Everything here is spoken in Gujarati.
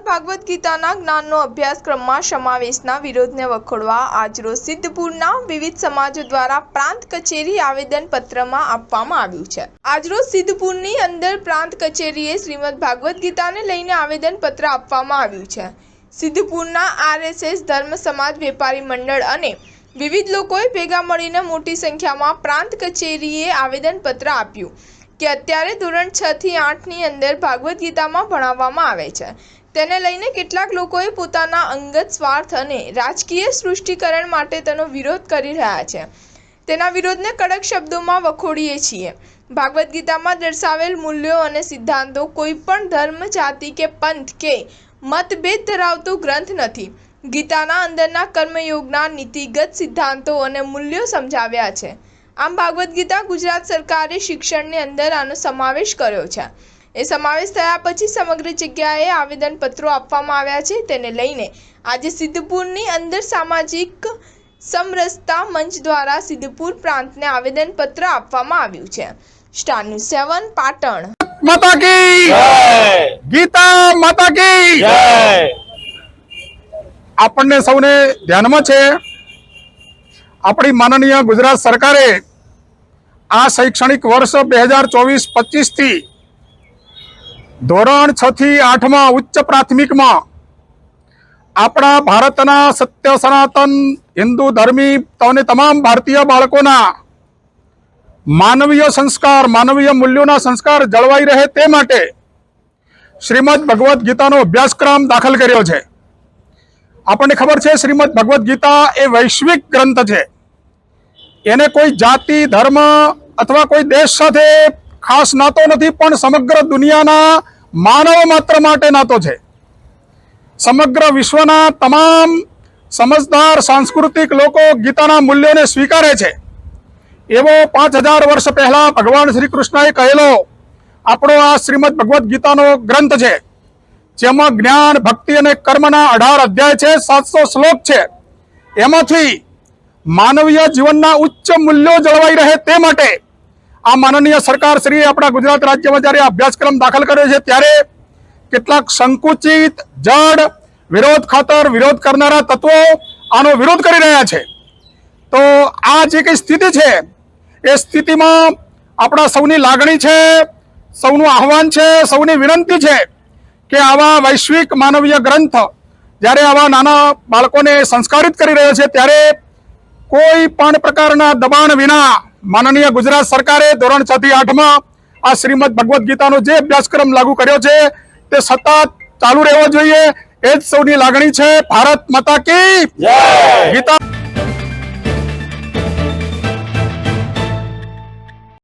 ભાગવત ગીતાના જ્ઞાનનો અભ્યાસક્રમમાં સમાવેશના વિરોધને વખોડવા આજરોજ સિદ્ધપુરના વિવિધ સમાજો દ્વારા પ્રાંત કચેરી આવેદનપત્રમાં આપવામાં આવ્યું છે। આજરોજ સિદ્ધપુરની અંદર પ્રાંત કચેરીએ શ્રીમદ ભાગવત ગીતાને લઈને આવેદનપત્ર આપવામાં આવ્યું છે। સિદ્ધપુરના આરએસએસ ધર્મ સમાજ વેપારી મંડળ અને વિવિધ લોકોએ ભેગા મળીને મોટી સંખ્યામાં પ્રાંત કચેરીએ આવેદનપત્ર આપ્યું કે અત્યારે ધોરણ 6 થી 8 ની અંદર ભાગવત ગીતામાં ભણાવવામાં આવે છે। તેને લઈને કેટલાક લોકોએ પોતાના અંગત સ્વાર્થ અને રાજકીય સૃષ્ટિકરણ માટે તેનો વિરોધ કરી રહ્યા છે। તેના વિરોધને કડક શબ્દોમાં વખોડીએ છીએ। ભાગવત ગીતામાં દર્શાવેલ મૂલ્યો અને સિદ્ધાંતો કોઈ પણ ધર્મ, જાતિ કે પંથ કે મતભેદ ધરાવતો ગ્રંથ નથી। ગીતાના અંદરના કર્મયોગના નીતિગત સિદ્ધાંતો અને મૂલ્યો સમજાવ્યા છે। આમ ભાગવત ગીતા ગુજરાત સરકારે શિક્ષણની અંદર આનો સમાવેશ કર્યો છે। એ સમાવેશ થયા પછી સમગ્ર જગ્યાએ આવેદનપત્રો આપવામાં આવ્યા છે। તેને લઈને આજે સિદ્ધપુરની અંદર સામાજિક સમરસતા મંચ દ્વારા સિદ્ધપુર પ્રાંતને આવેદનપત્ર આપવામાં આવ્યું છે। Star news 7 Patan. माता की जय, गीता माता की जय। આપણને સૌને ધ્યાનમાં છે આપણી માનનીય ગુજરાત સરકારે આ શૈક્ષણિક વર્ષ 2024-25 થી ધોરણ 6 થી 8 માં ઉચ્ચ પ્રાથમિકમાં આપણા ભારતના સત્ય સનાતન હિન્દુ ધર્મી અને તમામ ભારતીય બાળકોના માનવીય સંસ્કાર, માનવીય મૂલ્યોના સંસ્કાર જળવાઈ રહે તે માટે શ્રીમદ ભગવદ્ ગીતાનો અભ્યાસક્રમ દાખલ કર્યો છે। આપણને ખબર છે શ્રીમદ ભગવદ્ ગીતા એ વૈશ્વિક ગ્રંથ છે। એને કોઈ જાતિ, ધર્મ અથવા કોઈ દેશ સાથે ખાસ નાતો નથી, પણ સમગ્ર દુનિયાના માનવ માત્ર માટે નાતો છે। સમગ્ર વિશ્વના તમામ સમજદાર સાંસ્કૃતિક લોકો ગીતાના મૂલ્યોને સ્વીકારે છે। એવો 5000 વર્ષ પહેલા ભગવાન શ્રી કૃષ્ણએ કહેલો આપણો આ શ્રીમદ ભગવદ્ ગીતાનો ગ્રંથ છે, જેમાં જ્ઞાન, ભક્તિ અને કર્મના 18 અધ્યાય છે, 700 શ્લોક છે। એમાંથી માનવીય જીવનના ઉચ્ચ મૂલ્યો જળવાઈ રહે તે માટે આ માનનીય સરકાર શ્રી આપણા ગુજરાત રાજ્યમાં જ્યારે અભ્યાસક્રમ દાખલ કર્યો છે ત્યારે કેટલાક સંકુચિત, જડ, વિરોધ ખાતર વિરોધ કરનારા તત્વો આનો વિરોધ કરી રહ્યા છે। તો આ જે કઈ સ્થિતિ છે એ સ્થિતિમાં આપણા સૌની લાગણી છે, સૌનું આહવાન છે, સૌની વિનંતી છે કે આવા વૈશ્વિક માનવીય ગ્રંથ જ્યારે આવા નાના બાળકોને સંસ્કારિત કરી રહ્યો છે ત્યારે કોઈ પણ પ્રકારના દબાણ વિના માનનીય ગુજરાત સરકારે ધોરણ 6 થી 8 માં આ શ્રીમદ ભગવદ્ ગીતાનો જે અભ્યાસક્રમ લાગુ કર્યો છે તે સતત ચાલુ રહેવો જોઈએ। એ જ સૌની લાગણી છે। ભારત માતા કી જય। ગીતા